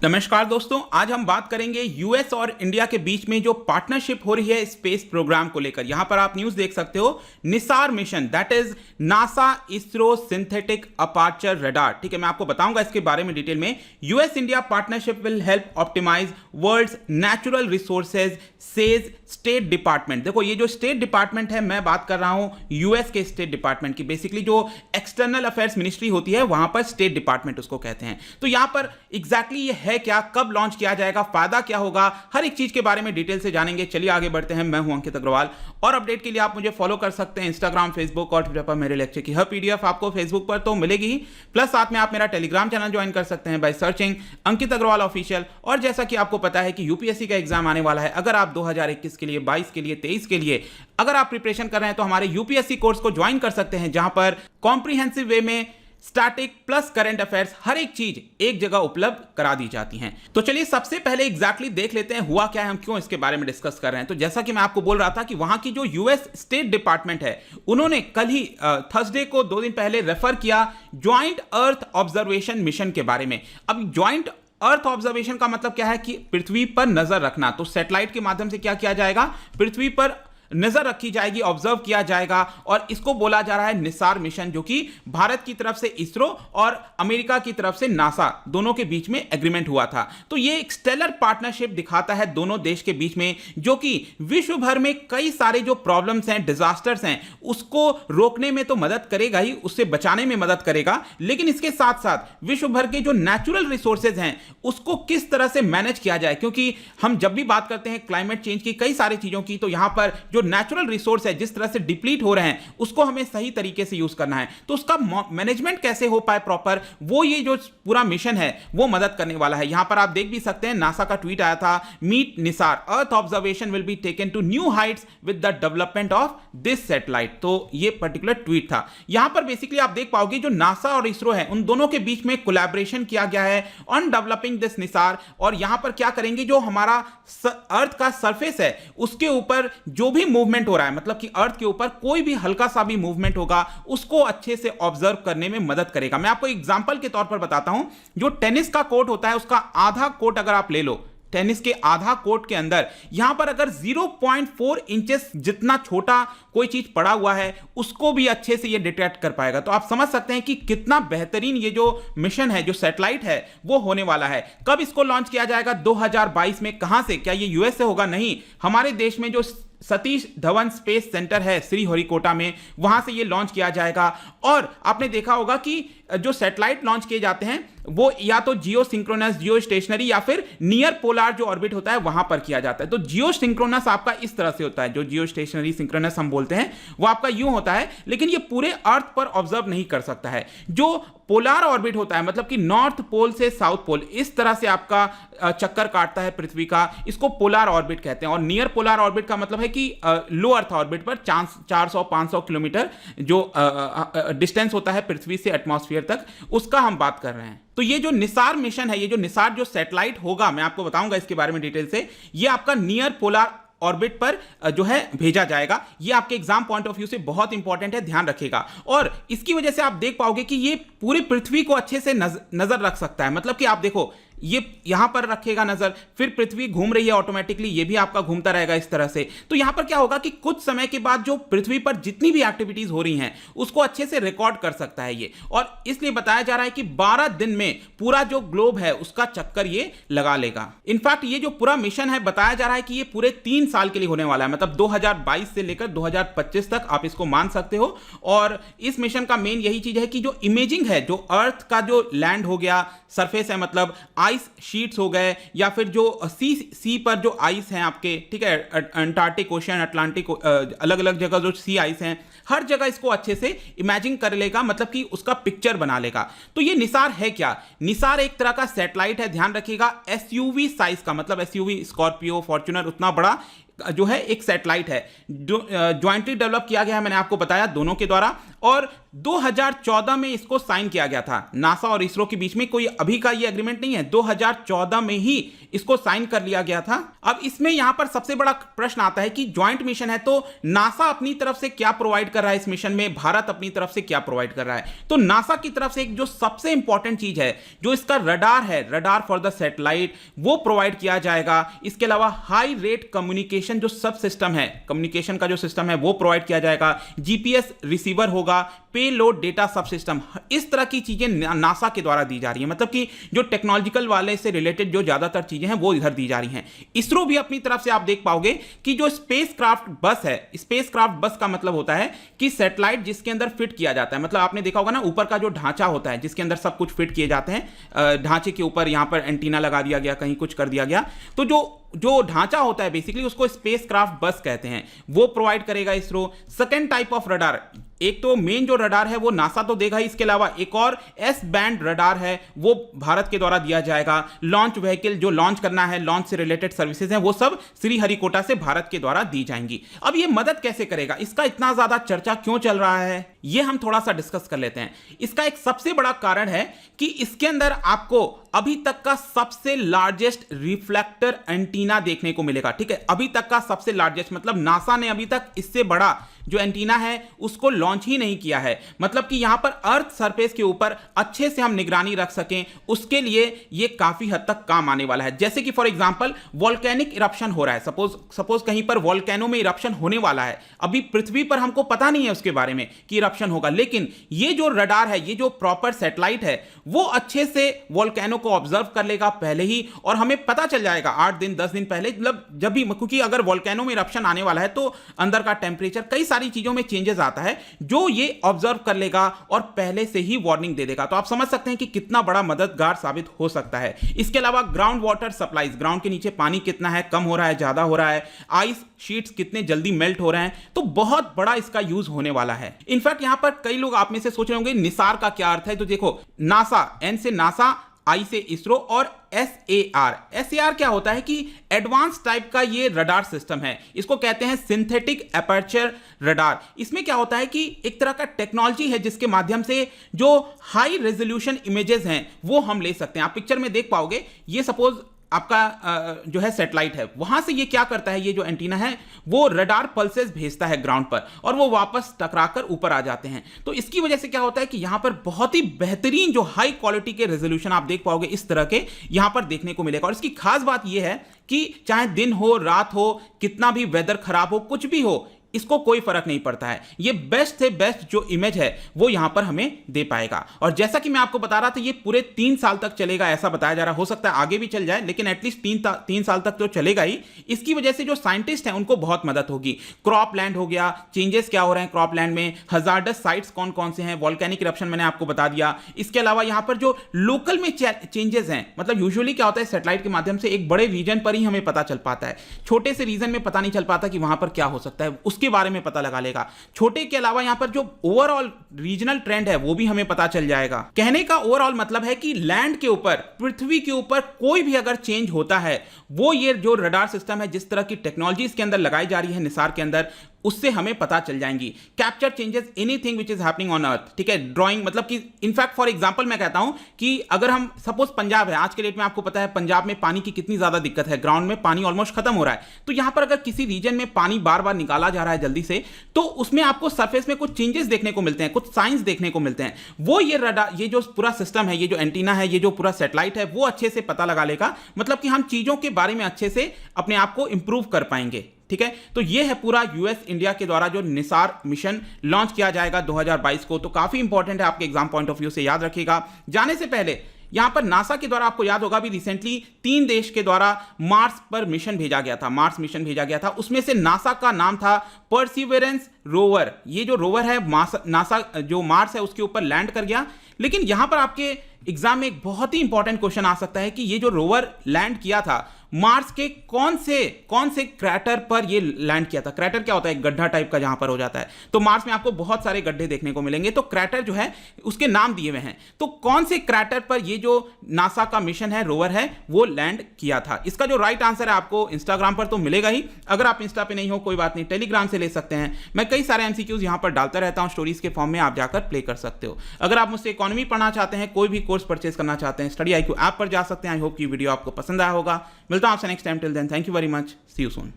नमस्कार दोस्तों, आज हम बात करेंगे यूएस और इंडिया के बीच में जो पार्टनरशिप हो रही है स्पेस प्रोग्राम को लेकर। यहां पर आप न्यूज देख सकते हो, Nisar mission, that is NASA ISRO synthetic aperture radar. ठीक है, मैं आपको बताऊंगा इसके बारे में डिटेल में। US India partnership will help optimise world's natural resources, says State Department. देखो, ये जो स्टेट डिपार्टमेंट है, मैं बात कर रहा हूं यूएस के स्टेट डिपार्टमेंट की। बेसिकली जो एक्सटर्नल अफेयर्स मिनिस्ट्री होती है, वहां पर स्टेट डिपार्टमेंट उसको कहते हैं। तो यहां पर एग्जैक्टली ये है क्या, कब लॉन्च किया जाएगा, फायदा क्या होगा, हर एक चीज के बारे में डिटेल से जानेंगे। चलिए आगे बढ़ते हैं। मैं हूं अंकित अग्रवाल और अपडेट के लिए आप मुझे फॉलो कर सकते हैं इंस्टाग्राम, फेसबुक और ट्विटर पर। मेरे लेक्चर की हर पीडीएफ आपको फेसबुक पर तो मिलेगी ही, प्लस साथ में आप मेरा टेलीग्राम चैनल ज्वाइन कर सकते हैं by searching Ankit Agarwal official. और जैसा कि आपको पता है कि यूपीएससी का एग्जाम आने वाला है, अगर आप 2021 के लिए, 22 के लिए, 23 के लिए अगर आप प्रिपरेशन कर रहे हैं तो हमारे यूपीएससी कोर्स को ज्वाइन कर सकते हैं, जहां पर कॉम्प्रिहेंसिव वे में स्टैटिक प्लस करंट अफेयर्स हर एक चीज एक जगह उपलब्ध करा दी जाती हैं। तो चलिए सबसे पहले एग्जैक्टली देख लेते हैं हुआ क्या है, हम क्यों इसके बारे में डिस्कस कर रहे हैं। तो जैसा कि मैं आपको बोल रहा था कि वहां की जो यूएस स्टेट डिपार्टमेंट है, उन्होंने कल ही थर्सडे को 2 दिन पहले रेफर किया ज्वाइंट अर्थ ऑब्जर्वेशन मिशन के बारे में। अब ज्वाइंट अर्थ ऑब्जर्वेशन का मतलब क्या है कि पृथ्वी पर नजर रखना। तो सैटेलाइट के माध्यम से क्या किया जाएगा, पृथ्वी पर नजर रखी जाएगी, ऑब्जर्व किया जाएगा। और इसको बोला जा रहा है निसार मिशन, जो कि भारत की तरफ से इसरो और अमेरिका की तरफ से नासा दोनों के बीच में एग्रीमेंट हुआ था। तो ये एक स्टेलर पार्टनरशिप दिखाता है दोनों देश के बीच में, जो कि विश्व भर में कई सारे जो प्रॉब्लम्स हैं, डिजास्टर्स हैं, उसको रोकने में तो मदद करेगा ही, उससे बचाने में मदद करेगा, लेकिन इसके साथ साथ विश्व भर के जो नेचुरल रिसोर्सेज हैं उसको किस तरह से मैनेज किया जाए। क्योंकि हम जब भी बात करते हैं क्लाइमेट चेंज की, कई सारी चीजों की, तो यहां पर जो नेचुरल रिसोर्स है जिस तरह से डिप्लीट हो रहे हैं, उसको हमें सही तरीके से यूज करना है। तो उसका मैनेजमेंट कैसे हो पाए प्रॉपर, वो ये जो पूरा मिशन है वो मदद करने वाला है। यहां पर आप देख भी सकते हैं, नासा का ट्वीट आया था, meet NISAR, earth observation will be taken to new heights with the development of this satellite. तो ये पर्टिकुलर ट्वीट था। यहां पर बेसिकली आप देख पाओगे जो नासा और इसरो है, उन दोनों के बीच में कोलैबोरेशन किया गया है ऑन डेवलपिंग दिस निसार। और यहां पर क्या करेंगे, जो हमारा अर्थ का सरफेस है उसके ऊपर जो भी मूवमेंट हो रहा है, मतलब कि अर्थ के ऊपर कोई भी हल्का सा भी मूवमेंट होगा, उसको अच्छे से ऑब्जर्व करने में मदद करेगा। मैं आपको एग्जांपल के तौर पर बताता हूं, जो टेनिस का कोर्ट होता है उसका आधा कोर्ट अगर आप ले लो, टेनिस के आधा कोर्ट के अंदर यहां पर अगर 0.4 इंचेस जितना छोटा कोई चीज पड़ा हुआ है, उसको भी अच्छे से ये डिटेक्ट कर पाएगा। तो आप समझ सकते हैं कि कितना बेहतरीन ये जो मिशन है, जो सैटेलाइट है, वो होने वाला है। कब इसको लॉन्च किया जाएगा, 2022 में। कहां से, क्या ये यूएस से होगा? नहीं, हमारे देश में जो सतीश धवन स्पेस सेंटर है श्रीहरिकोटा में, वहां से ये लॉन्च किया जाएगा। और आपने देखा होगा कि जो सैटेलाइट लॉन्च किए जाते हैं वो या तो जियो सिंक्रोनस, जियो स्टेशनरी, या फिर नियर पोलार जो ऑर्बिट होता है वहां पर किया जाता है। तो जियो सिंक्रोनस आपका इस तरह से होता है, जो जियो स्टेशनरी सिंक्रोनस हम बोलते हैं वो आपका यूं होता है, लेकिन ये पूरे अर्थ पर ऑब्जर्व नहीं कर सकता है। जो पोलार ऑर्बिट होता है, मतलब कि नॉर्थ पोल से साउथ पोल इस तरह से आपका चक्कर काटता है पृथ्वी का, इसको पोलार ऑर्बिट कहते हैं। और नियर पोलार ऑर्बिट का मतलब है कि लो अर्थ ऑर्बिट पर 400-500 किलोमीटर जो डिस्टेंस होता है पृथ्वी से एटमॉस्फेयर तक, उसका हम बात कर रहे हैं। तो ये जो निसार मिशन है, ये जो निसार जो सैटेलाइट होगा, मैं आपको बताऊंगा इसके बारे में डिटेल से, ये आपका नियर पोलार ऑर्बिट पर जो है भेजा जाएगा। ये आपके एग्जाम पॉइंट ऑफ व्यू से बहुत इंपॉर्टेंट है, ध्यान रखिएगा। और इसकी वजह से आप देख पाओगे कि ये पूरी पृथ्वी को अच्छे से नजर रख सकता है। मतलब कि आप देखो, ये यहां पर रखेगा नजर, फिर पृथ्वी घूम रही है ऑटोमेटिकली, ये भी आपका घूमता रहेगा इस तरह से। तो यहां पर क्या होगा कि कुछ समय के बाद जो पृथ्वी पर जितनी भी एक्टिविटीज हो रही हैं उसको अच्छे से रिकॉर्ड कर सकता है ये। और इसलिए बताया जा रहा है कि 12 दिन में पूरा जो ग्लोब है उसका चक्कर ये लगा लेगा। इनफैक्ट ये जो पूरा मिशन है, बताया जा रहा है कि ये पूरे 3 साल के लिए होने वाला है, मतलब 2022 से लेकर 2025 तक आप इसको मान सकते हो। और इस मिशन का मेन यही चीज है कि जो इमेजिंग है, जो अर्थ का जो लैंड हो गया, सरफेस है, मतलब आइस शीट्स हो गए, या फिर जो सी पर जो आइस हैं आपके, ठीक है, अंटार्कटिक ओशन, अटलांटिक, अलग अलग जगह जो सी आइस हैं, हर जगह इसको अच्छे से इमेजिन कर लेगा, मतलब कि उसका पिक्चर बना लेगा। तो ये निसार है क्या? निसार एक तरह का सैटेलाइट है, ध्यान रखिएगा, एसयूवी साइज का, मतलब एसयूवी, स्कॉर्पियो, फॉर्च्यूनर, उतना बड़ा जो है एक सैटेलाइट है, ज्वाइंटली डेवलप किया गया है, मैंने आपको बताया दोनों के द्वारा, और 2014 में इसको साइन किया गया था नासा और इसरो के बीच में। कोई अभी का ये एग्रीमेंट नहीं है, 2014 में ही इसको साइन कर लिया गया था। अब इसमें यहां पर सबसे बड़ा प्रश्न आता है कि ज्वाइंट मिशन है, तो नासा अपनी तरफ से क्या प्रोवाइड कर रहा है इस मिशन में, भारत अपनी तरफ से क्या प्रोवाइड कर रहा है। तो नासा की तरफ से एक जो सबसे इंपॉर्टेंट चीज है, जो इसका रडार है, रडार फॉर द सैटेलाइट, वो प्रोवाइड किया जाएगा। इसके अलावा हाई रेट कम्युनिकेशन जो सब सिस्टम है, कम्युनिकेशन का जो सिस्टम है वो प्रोवाइड किया जाएगा। जीपीएस रिसीवर होगा, पेलोड डेटा सब सिस्टम, इस तरह की चीजें नासा के द्वारा दी जा रही है। मतलब कि जो टेक्नोलॉजिकल वाले से रिलेटेड जो ज्यादातर चीजें हैं वो इधर दी जा रही हैं। इसरो भी अपनी तरफ से आप देख पाओगे कि जो स्पेसक्राफ्ट बस है, स्पेसक्राफ्ट बस का मतलब होता है कि सैटेलाइट जिसके अंदर फिट किया जाता है, मतलब आपने देखा होगा ना ऊपर का जो ढांचा होता है जिसके अंदर सब कुछ फिट किए जाते हैं, ढांचे के ऊपर यहां पर एंटीना लगा दिया गया, कहीं कुछ कर दिया गया, तो जो ढांचा होता है बेसिकली उसको स्पेसक्राफ्ट बस कहते हैं, वो प्रोवाइड करेगा ISRO. Second type of radar, एक तो मेन जो रडार है वो नासा तो देगा ही, इसके अलावा एक और एस बैंड रडार है वो भारत के द्वारा दिया जाएगा। लॉन्च व्हीकल जो लॉन्च करना है, लॉन्च से रिलेटेड सर्विसेज हैं, वो सब श्रीहरिकोटा से भारत के द्वारा दी जाएंगी। अब ये मदद कैसे करेगा, इसका इतना ज्यादा चर्चा क्यों चल रहा है, ये हम थोड़ा सा डिस्कस कर लेते हैं। इसका एक सबसे बड़ा कारण है कि इसके अंदर आपको अभी तक का सबसे लार्जेस्ट रिफ्लेक्टर एंटीना देखने को मिलेगा। ठीक है, अभी तक का सबसे लार्जेस्ट, मतलब नासा ने अभी तक इससे बड़ा जो एंटीना है उसको लॉन्च ही नहीं किया है। मतलब कि यहां पर अर्थ सरफेस के ऊपर अच्छे से हम निगरानी रख सकें, उसके लिए ये काफी हद तक काम आने वाला है। जैसे कि फॉर एग्जांपल वोल्केनिक इरप्शन हो रहा है, सपोज कहीं पर वोल्केनो में इरप्शन होने वाला है, अभी पृथ्वी पर हमको पता नहीं है उसके बारे में कि इरप्शन होगा, लेकिन ये जो रडार है, ये जो प्रॉपर सैटेलाइट है, वो अच्छे से वोल्केनो को ऑब्जर्व कर लेगा पहले ही, और हमें पता चल जाएगा 8 दिन 10 दिन पहले, मतलब जब भी, क्योंकि अगर वोल्केनो में इरप्शन आने वाला है तो अंदर का टेम्परेचर, कई सारी चीजों में चेंजेस आता है, जो ये ऑब्जर्व कर लेगा और पहले से ही वार्निंग दे देगा। तो आप समझ सकते हैं कि कितना बड़ा मददगार साबित हो सकता है। इसके अलावा ग्राउंड वाटर सप्लाईज, ग्राउंड के नीचे पानी कितना है, कम हो रहा है, ज्यादा हो रहा है, आइस शीट्स कितने जल्दी मेल्ट हो रहे हैं, तो बहुत बड़ा इसका यूज होने वाला है। इनफैक्ट यहां पर कई लोग आप में से सोच रहे होंगे निसार का क्या अर्थ है, तो देखो नासा, एन से नासा, आई से इसरो, और SAR क्या होता है कि एडवांस टाइप का ये रडार सिस्टम है, इसको कहते हैं सिंथेटिक एपर्चर रडार। इसमें क्या होता है कि एक तरह का टेक्नोलॉजी है जिसके माध्यम से जो हाई रेजोल्यूशन इमेजेस हैं वो हम ले सकते हैं। आप पिक्चर में देख पाओगे, ये सपोज आपका जो है सैटेलाइट है, वहां से ये क्या करता है, ये जो एंटीना है वो रडार पल्सेस भेजता है ग्राउंड पर, और वो वापस टकराकर ऊपर आ जाते हैं। तो इसकी वजह से क्या होता है कि यहां पर बहुत ही बेहतरीन जो हाई क्वालिटी के रेजोल्यूशन आप देख पाओगे इस तरह के यहां पर देखने को मिलेगा। और इसकी खास बात यह है कि चाहे दिन हो, रात हो, कितना भी वेदर खराब हो, कुछ भी हो, इसको कोई फर्क नहीं पड़ता है, ये बेस्ट से बेस्ट जो इमेज है वो यहां पर हमें दे पाएगा। और जैसा कि मैं आपको बता रहा था, ये पूरे 3 साल तक चलेगा ऐसा बताया जा रहा है, हो सकता है आगे भी चल जाए, लेकिन एटलीस्ट 3 साल तक तो चलेगा ही। इसकी वजह से जो साइंटिस्ट हैं उनको बहुत मदद होगी। क्रॉप लैंड हो गया, चेंजेस क्या हो रहे हैं क्रॉप लैंड में, हजार्डस साइट्स कौन कौन से हैं, वोल्केनिक इरप्शन मैंने आपको बता दिया। इसके अलावा यहां पर जो लोकल में चेंजेस हैं, मतलब यूजुअली क्या होता है सैटेलाइट के माध्यम से एक बड़े रीजन पर ही हमें पता चल पाता है, छोटे से रीजन में पता नहीं चल पाता कि वहां पर क्या हो सकता है, उसके बारे में पता लगा लेगा। छोटे के अलावा यहां पर जो ओवरऑल रीजनल ट्रेंड है वो भी हमें पता चल जाएगा। कहने का ओवरऑल मतलब है कि लैंड के ऊपर, पृथ्वी के ऊपर कोई भी अगर चेंज होता है, वो ये जो रडार सिस्टम है, जिस तरह की टेक्नोलॉजी इसके अंदर लगाई जा रही है निसार के अंदर, उससे हमें पता चल जाएंगी। Capture changes anything which is happening on earth, ठीक है, ड्राइंग, मतलब कि इनफैक्ट फॉर एग्जांपल मैं कहता हूं कि अगर हम सपोज पंजाब है, आज के डेट में आपको पता है पंजाब में पानी की कितनी ज्यादा दिक्कत है, ग्राउंड में पानी ऑलमोस्ट खत्म हो रहा है, तो यहां पर अगर किसी रीजन में पानी बार बार निकाला जा रहा है जल्दी से, तो उसमें आपको सरफेस में कुछ चेंजेस देखने को मिलते हैं, कुछ साइंस देखने को मिलते हैं, वो ये रडार, ये जो पूरा सिस्टम है, ये जो एंटीना है, ये जो पूरा सैटेलाइट है, वो अच्छे से पता लगा लेगा। मतलब कि हम चीजों के बारे में अच्छे से अपने आप को इंप्रूव कर पाएंगे। ठीक है, तो ये है पूरा यूएस इंडिया के द्वारा जो निसार मिशन लॉन्च किया जाएगा 2022 को। तो काफी इंपॉर्टेंट है, आपके एग्जाम पॉइंट ऑफ व्यू से याद रखिएगा। जाने से पहले यहां पर नासा के द्वारा, आपको याद होगा भी रिसेंटली 3 देश के द्वारा मार्स पर मिशन भेजा गया था, मार्स मिशन भेजा गया था। उसमें से नासा का नाम था परसिवरेंस रोवर। ये जो रोवर है नासा जो मार्स है उसके ऊपर लैंड कर गया। लेकिन यहां पर आपके एग्जाम में एक बहुत ही इंपॉर्टेंट क्वेश्चन आ सकता है कि ये जो रोवर लैंड किया था मार्स के कौन से क्रैटर पर ये लैंड किया था। क्रैटर क्या होता है? एक गड्ढा टाइप का जहां पर हो जाता है। तो मार्स में आपको बहुत सारे गड्ढे देखने को मिलेंगे, तो क्रैटर जो है उसके नाम दिए हुए हैं। तो कौन से क्रैटर पर ये जो नासा का मिशन है, रोवर है, वो लैंड किया था? इसका जो राइट आंसर है आपको इंस्टाग्राम पर तो मिलेगा ही। अगर आप इंस्टा पे नहीं हो कोई बात नहीं, टेलीग्राम से ले सकते हैं। मैं कई सारे एमसीक्यूज यहां पर डालता रहता हूं स्टोरीज के फॉर्म में, आप जाकर प्ले कर सकते हो। अगर आप मुझसे इकोनॉमी पढ़ना चाहते हैं, कोई भी कोर्स परचेज करना चाहते हैं, स्टडी IQ ऐप पर जा सकते हैं। आई होप कि वीडियो आपको पसंद आया होगा। मिलता हूं आपसे next time. Till then, thank you very much, see you soon.